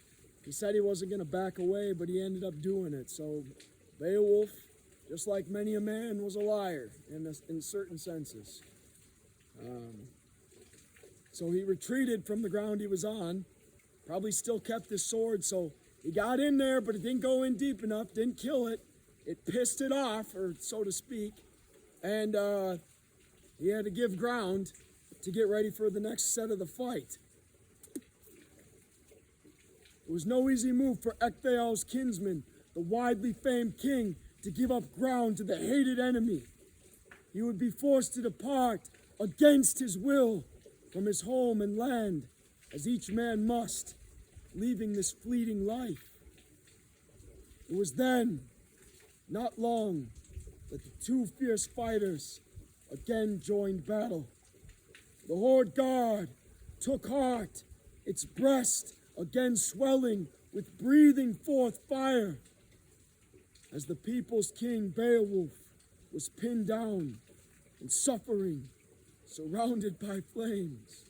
he said he wasn't going to back away, but he ended up doing it. So Beowulf, just like many a man, was a liar in certain senses. So he retreated from the ground he was on, probably still kept his sword, so he got in there, but it didn't go in deep enough, didn't kill it. It pissed it off, or so to speak, and he had to give ground to get ready for the next set of the fight. It was no easy move for Ecgtheow's kinsman, the widely famed king, to give up ground to the hated enemy. He would be forced to depart against his will from his home and land, as each man must, leaving this fleeting life. It was then, not long, that the two fierce fighters again joined battle. The Horde Guard took heart, its breast again swelling with breathing forth fire, as the people's king Beowulf was pinned down and suffering, surrounded by flames.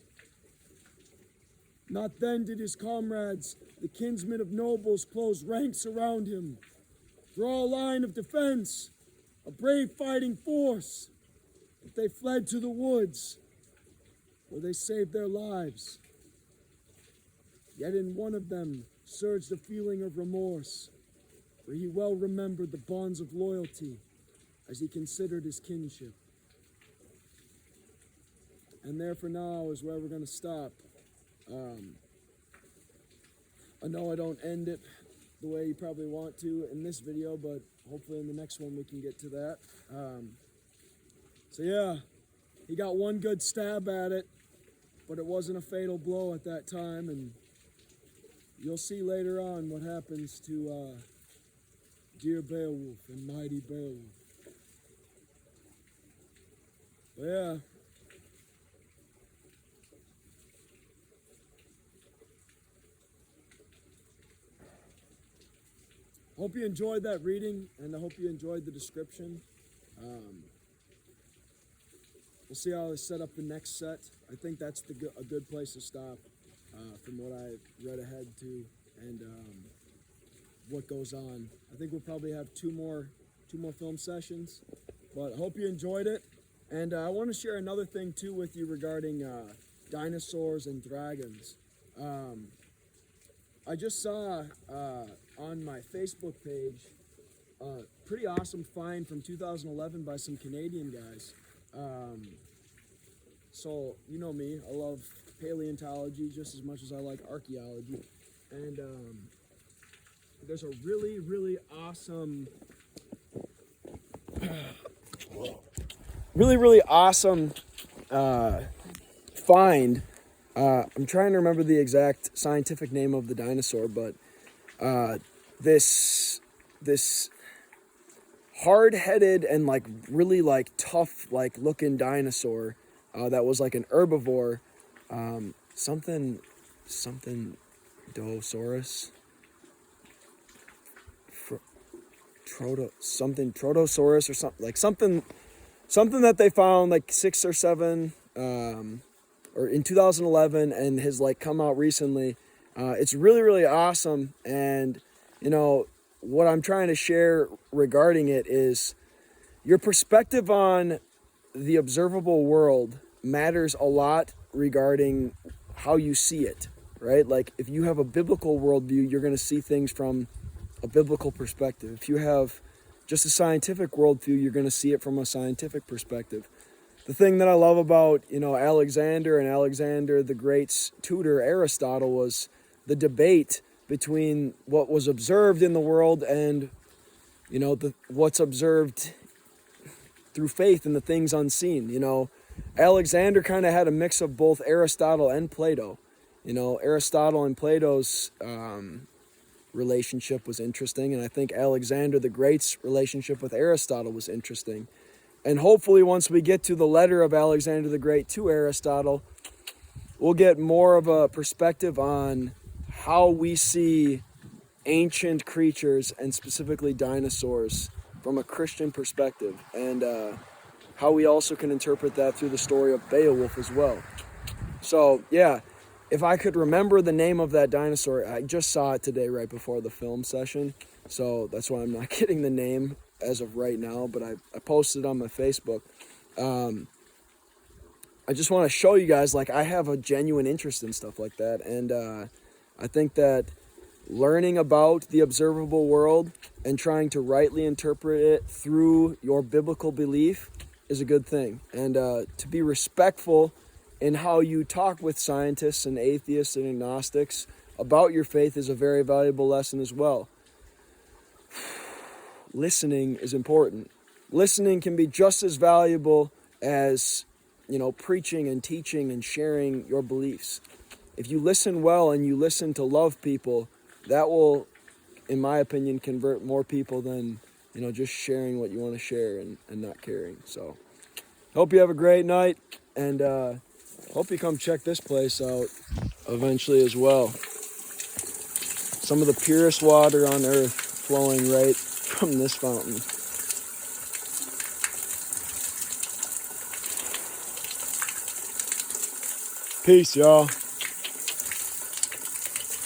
Not then did his comrades, the kinsmen of nobles, close ranks around him, draw a line of defense, a brave fighting force. But they fled to the woods, where they saved their lives. Yet in one of them surged a feeling of remorse, for he well remembered the bonds of loyalty as he considered his kinship. And there for now is where we're going to stop. I know I don't end it the way you probably want to in this video, but hopefully in the next one we can get to that. So yeah, he got one good stab at it, but it wasn't a fatal blow at that time, and you'll see later on what happens to dear Beowulf and mighty Beowulf. But yeah. Hope you enjoyed that reading, and I hope you enjoyed the description. We'll see how I set up the next set. I think that's a good place to stop from what I read ahead to and what goes on. I think we'll probably have two more 2 more film sessions. But I hope you enjoyed it. And I want to share another thing too with you regarding dinosaurs and dragons. I just saw on my Facebook page a pretty awesome find from 2011 by some Canadian guys. So, you know me, I love paleontology just as much as I like archaeology. And there's a really, really awesome, find. I'm trying to remember the exact scientific name of the dinosaur, but this hard-headed and like really like tough like looking dinosaur that was like an herbivore, something Dosaurus, Trotosaurus or something that they found like 6 or 7 or in 2011 and has like come out recently. It's really, really awesome. And you know what I'm trying to share regarding it is your perspective on the observable world matters a lot regarding how you see it, right? Like if you have a biblical worldview, you're going to see things from a biblical perspective. If you have just a scientific worldview, you're going to see it from a scientific perspective. The thing that I love about, Alexander and Alexander the Great's tutor Aristotle was the debate between what was observed in the world and, what's observed through faith and the things unseen. Alexander kind of had a mix of both Aristotle and Plato. Aristotle and Plato's relationship was interesting, and I think Alexander the Great's relationship with Aristotle was interesting. And hopefully once we get to the letter of Alexander the Great to Aristotle, we'll get more of a perspective on how we see ancient creatures, and specifically dinosaurs, from a Christian perspective, and how we also can interpret that through the story of Beowulf as well. So, yeah, if I could remember the name of that dinosaur, I just saw it today right before the film session, so that's why I'm not getting the name as of right now, but I posted it on my Facebook. I just want to show you guys, I have a genuine interest in stuff like that, and I think that learning about the observable world and trying to rightly interpret it through your biblical belief is a good thing. And to be respectful in how you talk with scientists and atheists and agnostics about your faith is a very valuable lesson as well. Listening is important. Listening can be just as valuable as, preaching and teaching and sharing your beliefs. If you listen well and you listen to love people, that will, in my opinion, convert more people than, just sharing what you want to share and not caring. So, hope you have a great night, and hope you come check this place out eventually as well. Some of the purest water on earth flowing right from this fountain. Peace, y'all.